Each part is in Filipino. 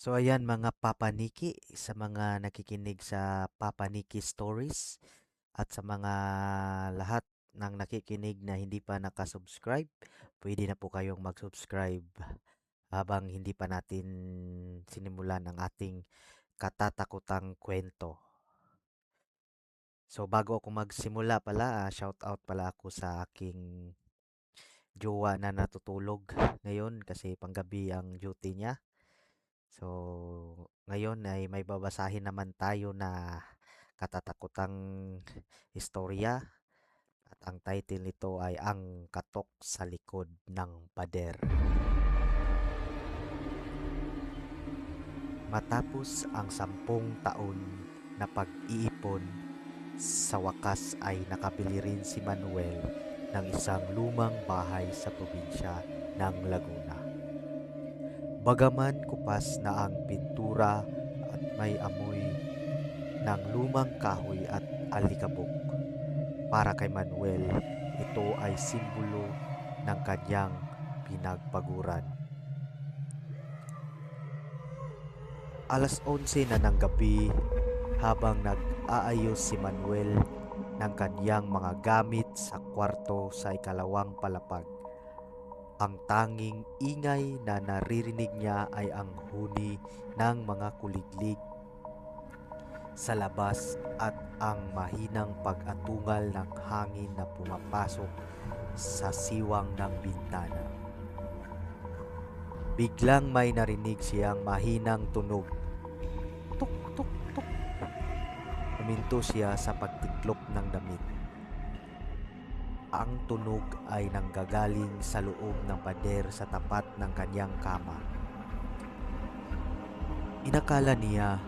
So ayan mga papaniki sa mga nakikinig sa Papaniki Stories at sa mga lahat ng nakikinig na hindi pa nakasubscribe, pwede na po kayong mag-subscribe habang hindi pa natin sinimulan ang ating katatakutang kwento. So bago ako magsimula pala, shout out pala ako sa aking jowa na natutulog ngayon kasi panggabi ang duty niya. So, ngayon ay may babasahin naman tayo na katatakutang istorya at ang title nito ay Ang Katok sa Likod ng Pader. Matapos ang 10 taon na pag-iipon, sa wakas ay nakabili rin si Manuel ng isang lumang bahay sa probinsya ng Laguna. Bagaman kupas na ang pintura at may amoy ng lumang kahoy at alikabok. Para kay Manuel, ito ay simbolo ng kanyang pinagpaguran. Alas 11 na ng gabi habang nag-aayos si Manuel ng kanyang mga gamit sa kwarto sa ikalawang palapag. Ang tanging ingay na naririnig niya ay ang huni ng mga kuliglig sa labas at ang mahinang pag-atungal ng hangin na pumapasok sa siwang ng bintana. Biglang may narinig siyang mahinang tunog. Tuk, tuk, tuk. Huminto siya sa pagtiklop ng damit. Ang tunog ay nanggagaling sa loob ng pader sa tapat ng kanyang kama. Inakala niya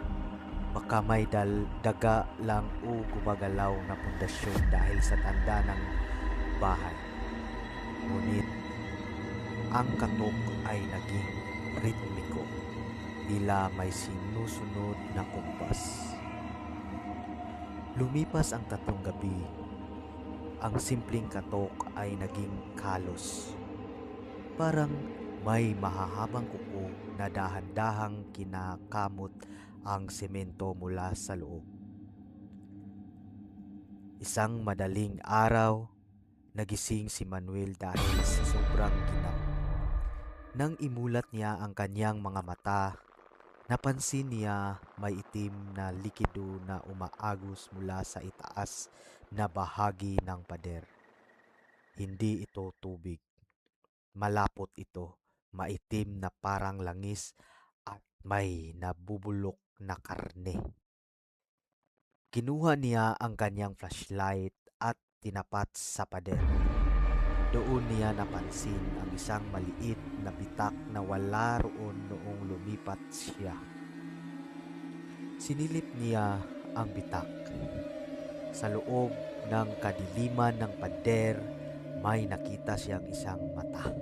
baka may daga lang o gumagalaw na pundasyon dahil sa tanda ng bahay. Ngunit ang katok ay naging ritmiko, tila may sinusunod na kumpas. Lumipas ang 3 gabi, ang simpleng katok ay naging kalos. Parang may mahahabang kuko na dahan-dahang kinakamot ang semento mula sa loob. Isang madaling araw, nagising si Manuel dahil sa sobrang ginaw. Nang imulat niya ang kanyang mga mata, napansin niya may itim na likido na umaagos mula sa itaas na bahagi ng pader. Hindi ito tubig. Malapot ito, maitim na parang langis at may nabubulok na karne. Kinuha niya ang kanyang flashlight at tinapat sa pader. Doon niya napansin ang isang maliit na bitak na wala roon noong lumipat siya. Sinilip niya ang bitak. Sa loob ng kadiliman ng pader, may nakita siyang isang mata.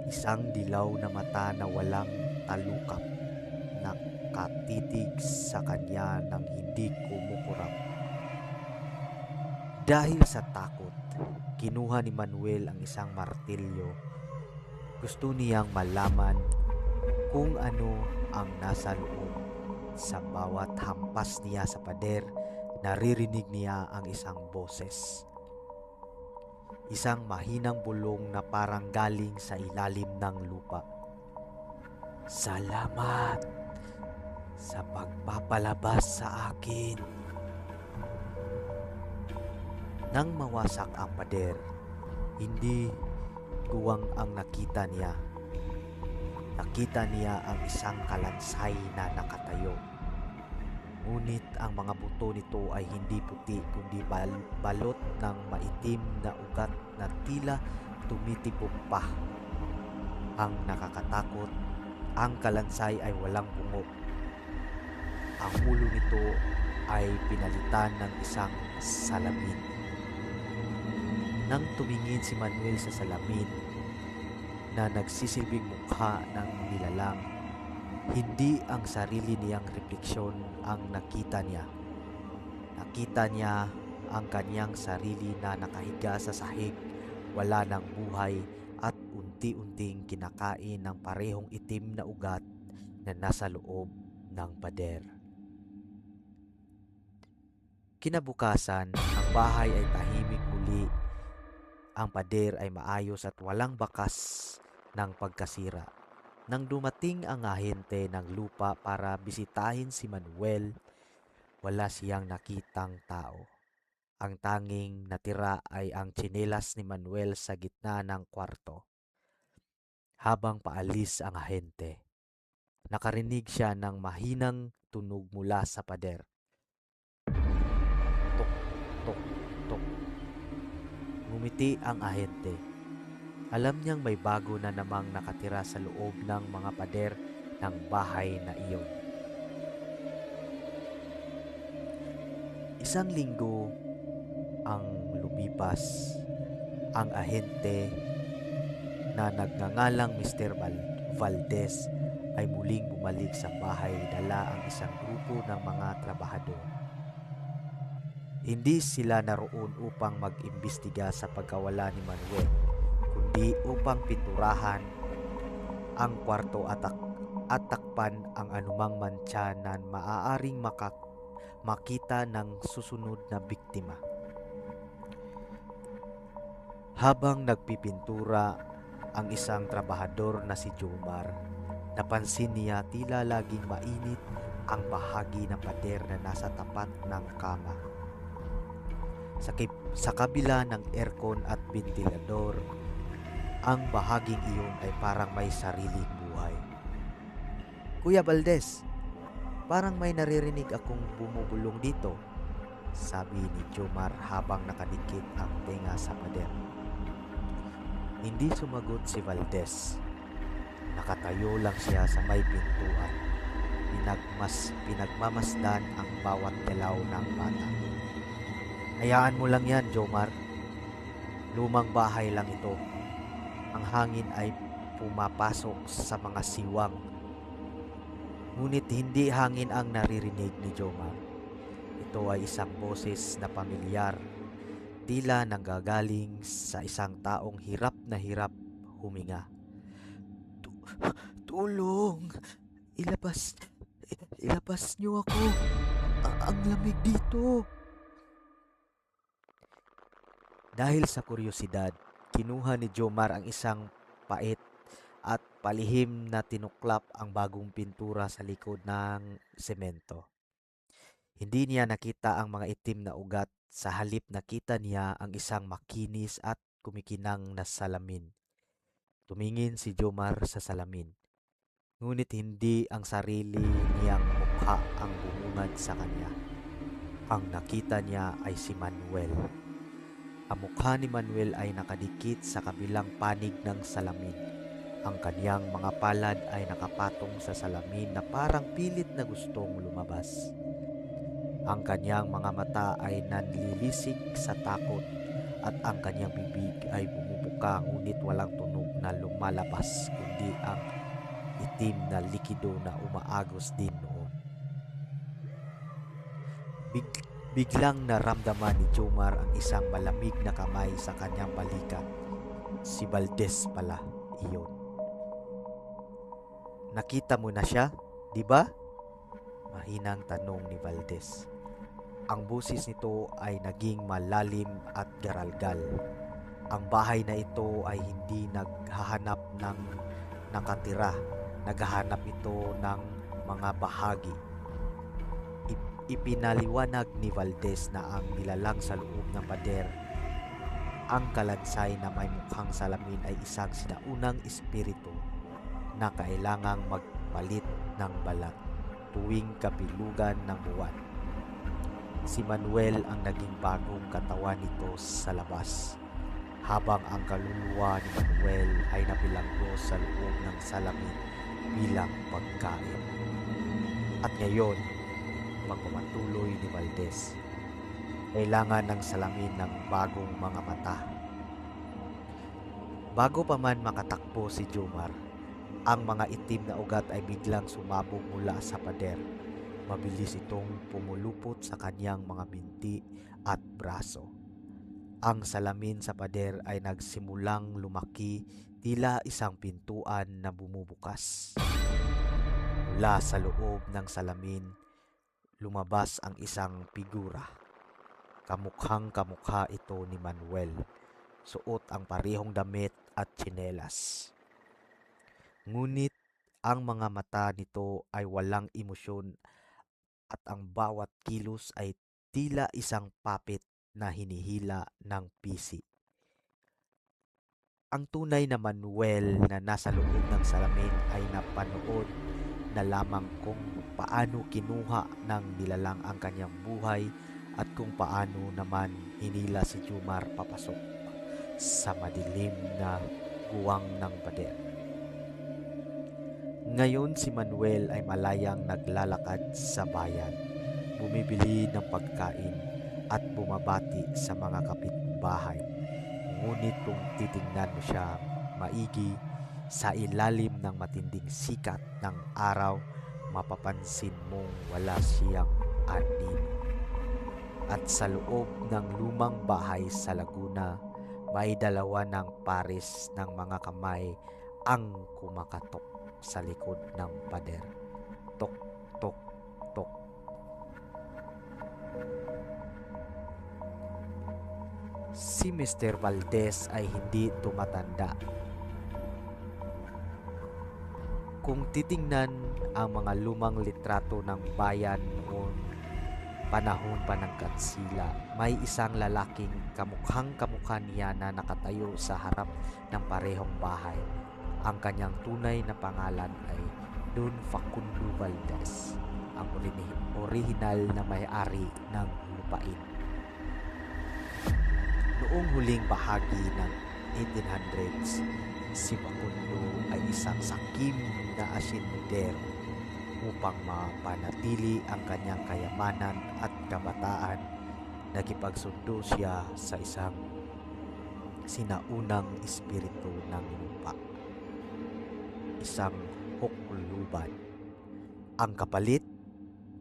Isang dilaw na mata na walang talukap, nakatitig sa kanya ng hindi kumukurap. Dahil sa takot, kinuha ni Manuel ang isang martilyo. Gusto niyang malaman kung ano ang nasa loob. Sa bawat hampas niya sa pader, naririnig niya ang isang boses. Isang mahinang bulong na parang galing sa ilalim ng lupa. Salamat sa pagpapalabas sa akin. Nang mawasak ang pader, hindi guwang ang nakita niya. Nakita niya ang isang kalansay na nakatayo. Ngunit ang mga buto nito ay hindi puti kundi balot ng maitim na ugat na tila tumitibok pa. Ang nakakatakot, ang kalansay ay walang bungo. Ang ulo nito ay pinalitan ng isang salamin. Nang tumingin si Manuel sa salamin na nagsisilbing mukha ng nilalang, hindi ang sarili niyang refleksyon ang nakita niya. Nakita niya ang kanyang sarili na nakahiga sa sahig, wala ng buhay at unti-unting kinakain ng parehong itim na ugat na nasa loob ng pader. Kinabukasan, ang bahay ay tahimik muli. Ang pader ay maayos at walang bakas ng pagkasira. Nang dumating ang ahente ng lupa para bisitahin si Manuel, wala siyang nakitang tao. Ang tanging natira ay ang tsinelas ni Manuel sa gitna ng kwarto. Habang paalis ang ahente, nakarinig siya ng mahinang tunog mula sa pader. Tok, tok, tok. Ngumiti ang ahente. Alam niyang may bago na namang nakatira sa loob ng mga pader ng bahay na iyon. Isang linggo ang lumipas. Ang ahente na nagngangalang Mr. Valdez ay muling bumalik sa bahay, dala ang isang grupo ng mga trabahador. Hindi sila naroon upang mag-imbestiga sa pagkawala ni Manuel, kundi upang pinturahan ang kwarto at takpan ang anumang mantsa na maaaring makita ng susunod na biktima. Habang nagpipintura ang isang trabahador na si Jomar, napansin niya tila laging mainit ang bahagi ng pader na nasa tapat ng kama. Sa kabila ng aircon at ventilador, ang bahaging iyon ay parang may sariling buhay. "Kuya Valdez, parang may naririnig akong bumubulong dito," sabi ni Jomar habang nakadikit ang tenga sa pader. Hindi sumagot si Valdez. Nakatayo lang siya sa may pintuan. Pinagmamasdan ang bawat galaw ng bata. "Hayaan mo lang yan, Jomar. Lumang bahay lang ito. Ang hangin ay pumapasok sa mga siwang." Ngunit hindi hangin ang naririnig ni Jomar. Ito ay isang boses na pamilyar, tila nanggagaling sa isang taong hirap na hirap huminga. "Tulong! Ilabas niyo ako! Ang lamig dito!" Dahil sa kuryosidad, kinuha ni Jomar ang isang pait at palihim na tinuklap ang bagong pintura sa likod ng semento. Hindi niya nakita ang mga itim na ugat, sa halip nakita niya ang isang makinis at kumikinang na salamin. Tumingin si Jomar sa salamin, ngunit hindi ang sarili niyang mukha ang bumungad sa kanya. Ang nakita niya ay si Manuel. Ang mukha ni Manuel ay nakadikit sa kabilang panig ng salamin. Ang kaniyang mga palad ay nakapatong sa salamin na parang pilit na gustong lumabas. Ang kaniyang mga mata ay nanlilisik sa takot at ang kaniyang bibig ay bumubuka, ngunit walang tunog na lumalabas kundi ang itim na likido na umaagos din noon. Biglang naramdaman ni Jomar ang isang malamig na kamay sa kanyang balikat. Si Valdez pala iyon. "Nakita mo na siya, di ba?" Mahinang tanong ni Valdez. Ang boses nito ay naging malalim at garalgal. Ang bahay na ito ay hindi naghahanap ng nakatira. Naghahanap ito ng mga bahagi. Ipinaliwanag ni Valdez na ang nilalang sa loob ng pader, ang kalansay na may mukhang salamin, ay isang sinaunang espiritu na kailangang magpalit ng balat tuwing kabilugan ng buwan. Si Manuel ang naging bagong katawan nito sa labas, habang ang kaluluwa ni Manuel ay nabilanggo sa loob ng salamin bilang pagkain. At ngayon, pagpapatuloy ni Valdez, kailangan ng salamin ng bagong mga mata. Bago pa man makatakbo si Jomar, ang mga itim na ugat ay biglang sumabog mula sa pader. Mabilis itong pumulupot sa kanyang mga binti at braso. Ang salamin sa pader ay nagsimulang lumaki, tila isang pintuan na bumubukas. Mula sa loob ng salamin, lumabas ang isang figura. Kamukhang kamukha ito ni Manuel. Suot ang parehong damit at tsinelas. Ngunit ang mga mata nito ay walang emosyon at ang bawat kilos ay tila isang puppet na hinihila ng pisi. Ang tunay na Manuel na nasa loob ng salamin ay napanood na lamang kung paano kinuha ng nilalang ang kanyang buhay at kung paano naman hinila si Jomar papasok sa madilim na guwang ng pader. Ngayon si Manuel ay malayang naglalakad sa bayan, bumibili ng pagkain at bumabati sa mga kapitbahay. Ngunit kung titingnan mo siya maigi, sa ilalim ng matinding sikat ng araw, mapapansin mong wala siyang anino. At sa loob ng lumang bahay sa Laguna, may dalawa ng pares ng mga kamay ang kumakatok sa likod ng pader. Tok, tok, tok. Si Mr. Valdez ay hindi tumatanda. Kung titingnan ang mga lumang litrato ng bayan noon panahon pa ng Katsila, may isang lalaking kamukhang kamukha niya na nakatayo sa harap ng parehong bahay. Ang kanyang tunay na pangalan ay Don Facundo Valdez, ang orihinal na may-ari ng lupain. Noong huling bahagi ng 1800s, si Facundo ay isang sakim na asyendero. Upang mapanatili ang kanyang kayamanan at kabataan, nakipagsundo siya sa isang sinaunang espiritu ng lupa, isang hukluban. Ang kapalit,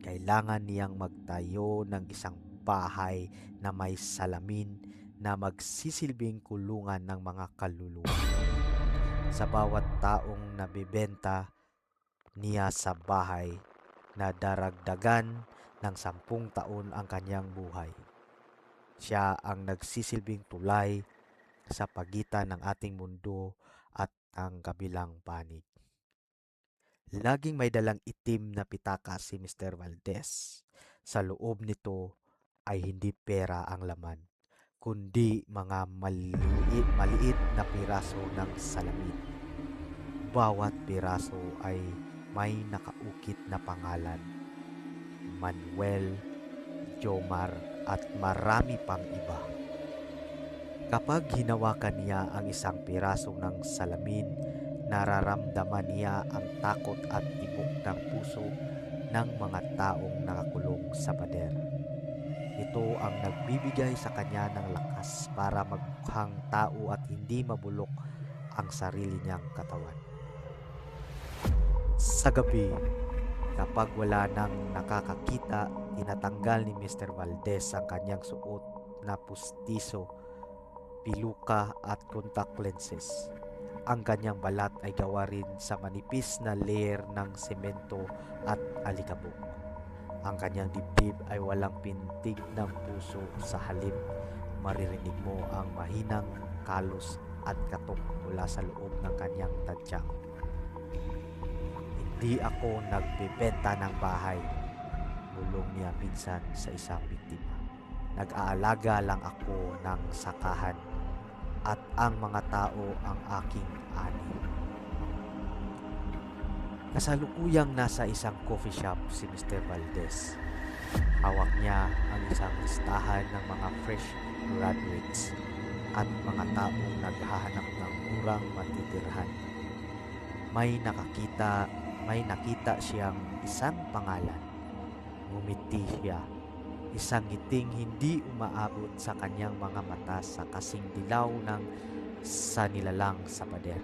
kailangan niyang magtayo ng isang bahay na may salamin na magsisilbing kulungan ng mga kaluluwa. Sa bawat taong nabibenta niya sa bahay, na daragdagan ng 10 taon ang kanyang buhay. Siya ang nagsisilbing tulay sa pagitan ng ating mundo at ang kabilang panig. Laging may dalang itim na pitaka si Mr. Valdez. Sa loob nito ay hindi pera ang laman, kundi mga maliit na piraso ng salamin. Bawat piraso ay may nakaukit na pangalan: Manuel, Jomar at marami pang iba. Kapag hinawakan niya ang isang piraso ng salamin, nararamdaman niya ang takot at tibok ng puso ng mga taong nakakulong sa pader. Ito ang nagbibigay sa kanya ng lakas para magmukhang tao at hindi mabulok ang sarili niyang katawan. Sa gabi, kapag wala nang nakakakita, tinatanggal ni Mr. Valdez ang kanyang suot na pustiso, piluka at contact lenses. Ang kanyang balat ay gawa rin sa manipis na layer ng semento at alikabok. Ang kanyang dibdib ay walang pintig ng puso, sa halip maririnig mo ang mahinang kalos at katok mula sa loob ng kanyang tadyang. Hindi ako nagbebenta ng bahay, bulong niya minsan sa isang biktima. Nag-aalaga lang ako ng sakahan at ang mga tao ang aking ani. Kasalukuyang nasa isang coffee shop si Mr. Valdez. Hawak niya ang isang listahan ng mga fresh graduates at mga taong naghahanap ng murang matitirhan. May nakita siyang isang pangalan. Ngumiti siya. Isang ngiting hindi umaabot sa kanyang mga mata sa kasing dilaw ng sa nilalang sa pader.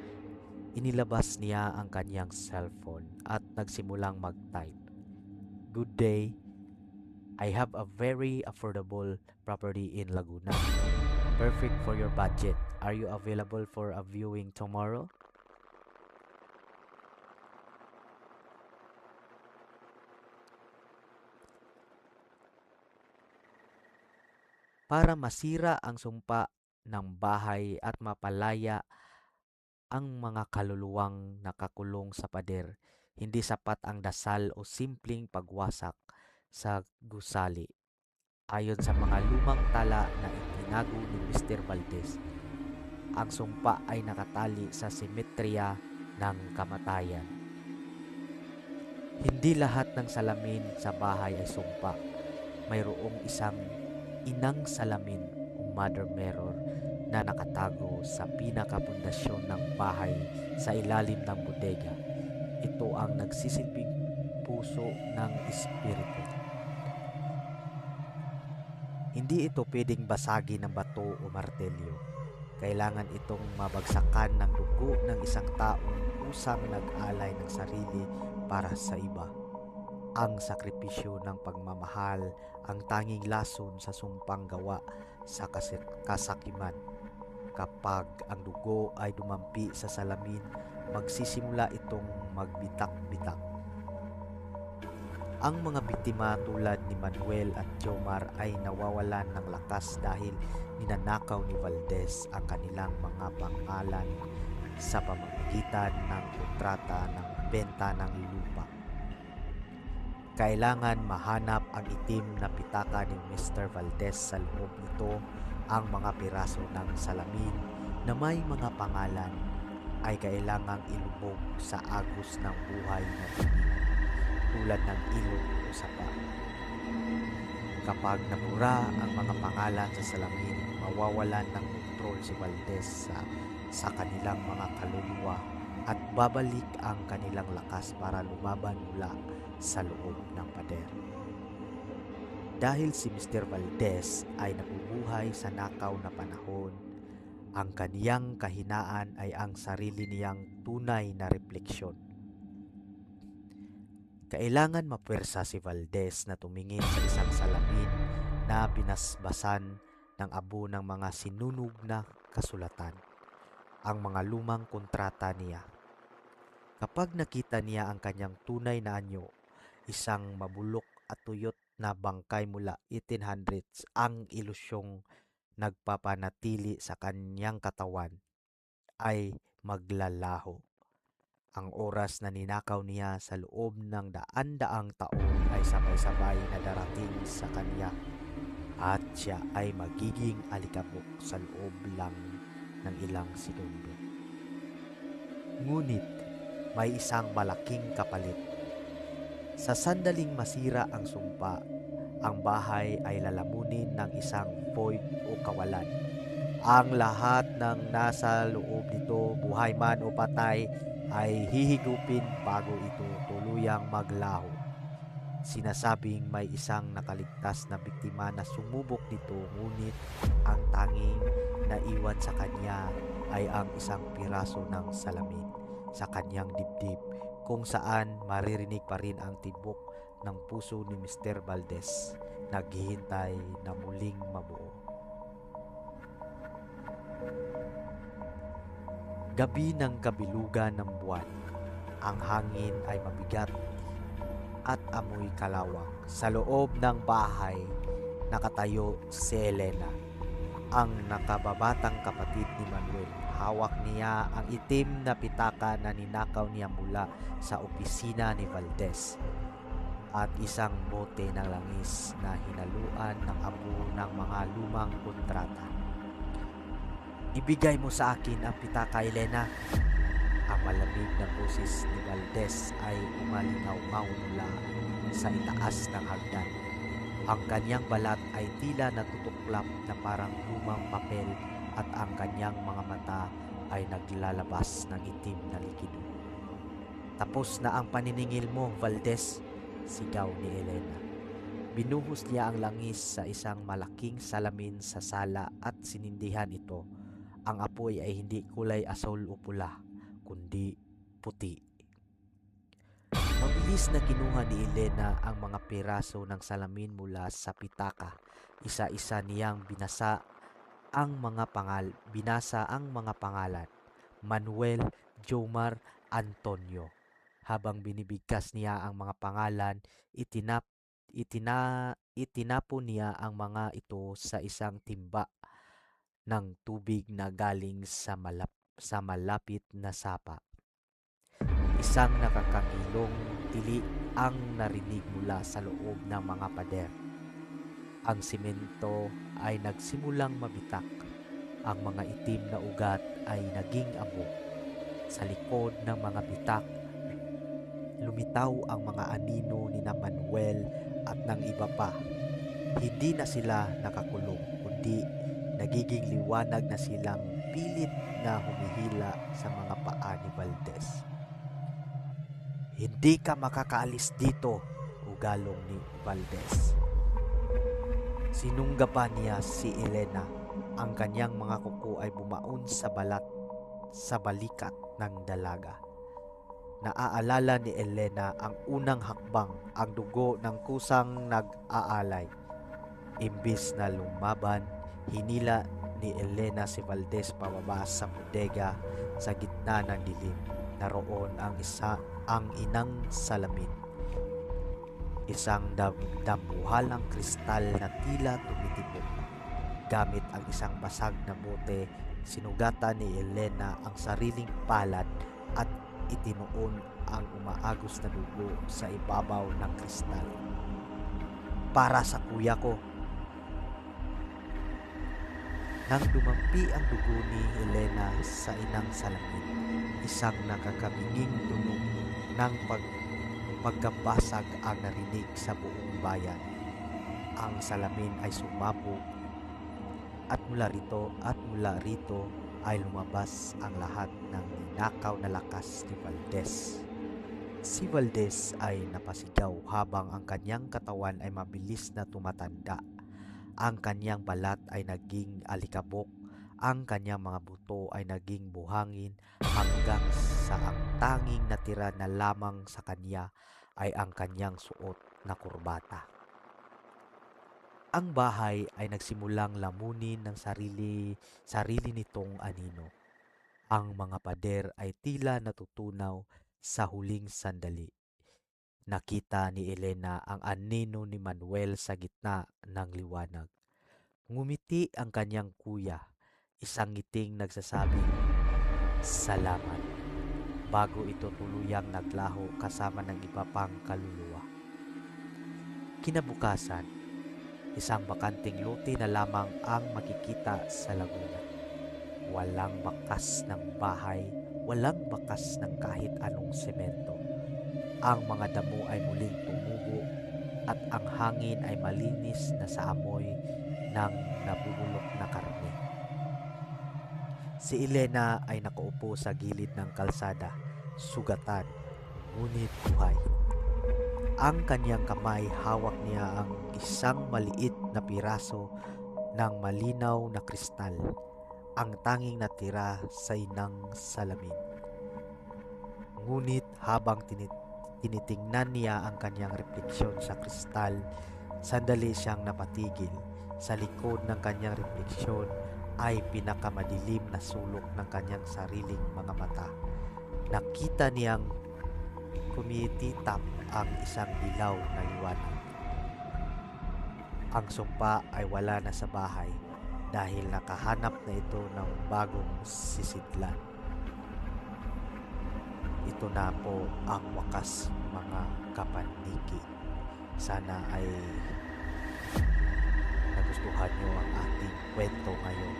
Inilabas niya ang kanyang cellphone at nagsimulang mag-type. Good day. I have a very affordable property in Laguna. Perfect for your budget. Are you available for a viewing tomorrow? Para masira ang sumpa ng bahay at mapalaya ang mga kaluluwang nakakulong sa pader, hindi sapat ang dasal o simpleng pagwasak sa gusali. Ayon sa mga lumang tala na itinago ni Mr. Valdez, ang sumpa ay nakatali sa simetriya ng kamatayan. Hindi lahat ng salamin sa bahay ay sumpa. Mayroong isang inang salamin o mother mirror na nakatago sa pinakapundasyon ng bahay sa ilalim ng bodega. Ito ang nagsisilbing puso ng espiritu. Hindi ito pwedeng basagin ng bato o martelyo. Kailangan itong mabagsakan ng dugo ng isang taong kusang nag-alay ng sarili para sa iba. Ang sakripisyo ng pagmamahal ang tanging lason sa sumpang gawa sa kasakiman. Kapag ang dugo ay dumampi sa salamin, magsisimula itong magbitak-bitak. Ang mga biktima tulad ni Manuel at Jomar ay nawawalan ng lakas dahil ninanakaw ni Valdez ang kanilang mga pangalan sa pamamagitan ng kontrata ng benta ng lupa. Kailangan mahanap ang itim na pitaka ni Mr. Valdez. Sa loob nito ang mga piraso ng salamin na may mga pangalan ay kailangang ilubog sa agos ng buhay na tubig tulad ng ilog o sapa. Kapag nabura ang mga pangalan sa salamin, mawawalan ng kontrol si Valdez sa kanilang mga kaluluwa at babalik ang kanilang lakas para lumaban mula sa loob ng pader. Dahil si Mr. Valdez ay nabubuhay sa nakaw na panahon, ang kaniyang kahinaan ay ang sarili niyang tunay na refleksyon. Kailangan mapuwersa si Valdez na tumingin sa isang salamin na binasbasan ng abo ng mga sinunog na kasulatan, ang mga lumang kontrata niya. Kapag nakita niya ang kanyang tunay na anyo, isang mabulok at tuyot na bangkay mula 1800s, ang ilusyong nagpapanatili sa kanyang katawan ay maglalaho. Ang oras na ninakaw niya sa loob ng daan-daang taon ay sabay-sabay na darating sa kanya at siya ay magiging alikabok sa loob lang ng ilang segundo. Ngunit may isang malaking kapalit. Sa sandaling masira ang sumpa, ang bahay ay lalamunin ng isang void o kawalan. Ang lahat ng nasa loob nito, buhay man o patay, ay hihigupin bago ito tuluyang maglaho. Sinasabing may isang nakaligtas na biktima na sumubok nito, ngunit ang tanging naiwan sa kanya ay ang isang piraso ng salamin sa kanyang dibdib, kung saan maririnig pa rin ang tibok ng puso ni Mr. Valdez, naghihintay na muling mabuo. Gabi ng kabilugan ng buwan, ang hangin ay mabigat at amoy kalawang. Sa loob ng bahay, nakatayo si Elena, ang nakababatang kapatid ni Manuel. Hawak niya ang itim na pitaka na ninakaw niya mula sa opisina ni Valdez at isang bote ng langis na hinaluan ng abo ng mga lumang kontrata. "Ibigay mo sa akin ang pitaka, Elena." Ang malamig na boses ni Valdez ay umalingaw-ngaw mula sa itaas ng hagdan. Ang kanyang balat ay tila natutuklap na parang lumang papel at ang kanyang mga mata ay naglalabas ng itim na likido. "Tapos na ang paniningil mo, Valdez," sigaw ni Elena. Binuhos niya ang langis sa isang malaking salamin sa sala at sinindihan ito. Ang apoy ay hindi kulay asol o pula, kundi puti. Mabilis na kinuha ni Elena ang mga piraso ng salamin mula sa pitaka. Isa-isa niyang binasa ang mga pangalan: Manuel, Jomar, Antonio. Habang binibigkas niya ang mga pangalan, itina itinapon niya ang mga ito sa isang timba ng tubig na galing sa malapit na sapa. Isang nakakangilong tili ang narinig mula sa loob ng mga pader. Ang simento ay nagsimulang mabitak. Ang mga itim na ugat ay naging abo. Sa likod ng mga bitak, lumitaw ang mga anino ni Manuel at ng iba pa. Hindi na sila nakakulong, kundi nagiging liwanag na silang pilit na humihila sa mga paa ni Valdez. "Hindi ka makakaalis dito," ugalong ni Valdez. Sinunggaban niya si Elena. Ang kanyang mga kuko ay bumaon sa balikat ng dalaga. Naaalala ni Elena ang unang hakbang, ang dugo ng kusang nag-aalay. Imbis na lumaban, hinila ni Elena si Valdez pababa sa bodega sa gitna ng dilim. Naroon ang inang salamin. Isang dambuhalang kristal na tila tumitibok. Gamit ang isang basag na bote, sinugatan ni Elena ang sariling palad at itinuon ang umaagos na dugo sa ibabaw ng kristal. "Para sa kuya ko." Nang dumampi ang dugo ni Elena sa inang salamin, isang nakakabinging tunog ng pagkabasag ang narinig sa buong bayan. Ang salamin ay sumabog at mula rito ay lumabas ang lahat ng ninakaw na lakas ni Valdez. Si Valdez ay napasigaw habang ang kanyang katawan ay mabilis na tumatanda. Ang kanyang balat ay naging alikabok, ang kanyang mga buto ay naging buhangin hanggang sa ang tanging natira na lamang sa kanya ay ang kanyang suot na kurbata. Ang bahay ay nagsimulang lamunin ng sarili nitong anino. Ang mga pader ay tila natutunaw sa huling sandali. Nakita ni Elena ang anino ni Manuel sa gitna ng liwanag. Ngumiti ang kanyang kuya, isang ngiting nagsasabing, "Salamat," bago ito tuluyang naglaho kasama ng iba pang kaluluwa. Kinabukasan, isang bakanting lote na lamang ang makikita sa laguna. Walang bakas ng bahay, walang bakas ng kahit anong semento. Ang mga damo ay muling tumubo at ang hangin ay malinis na sa amoy ng nabubulok na karne. Si Elena ay nakaupo sa gilid ng kalsada, sugatan, ngunit buhay. Ang kanyang kamay, hawak niya ang isang maliit na piraso ng malinaw na kristal, ang tanging natira sa inang salamin. Ngunit habang tinitingnan niya ang kanyang refleksyon sa kristal, sandali siyang napatigil. Sa likod ng kanyang refleksyon ay pinakamadilim na sulok ng kanyang sariling mga mata. Nakita niyang kumititap ang isang dilaw na liwanag. Ang sumpa ay wala na sa bahay dahil nakahanap na ito ng bagong sisidlan. Ito na po ang wakas, mga kapaniki. Sana ay nagustuhan nyo ang ating kwento ngayon.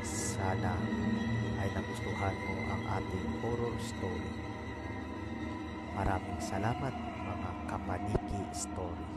Sana ay nagustuhan mo ang ating horror story. Maraming salamat, mga kapaniki story.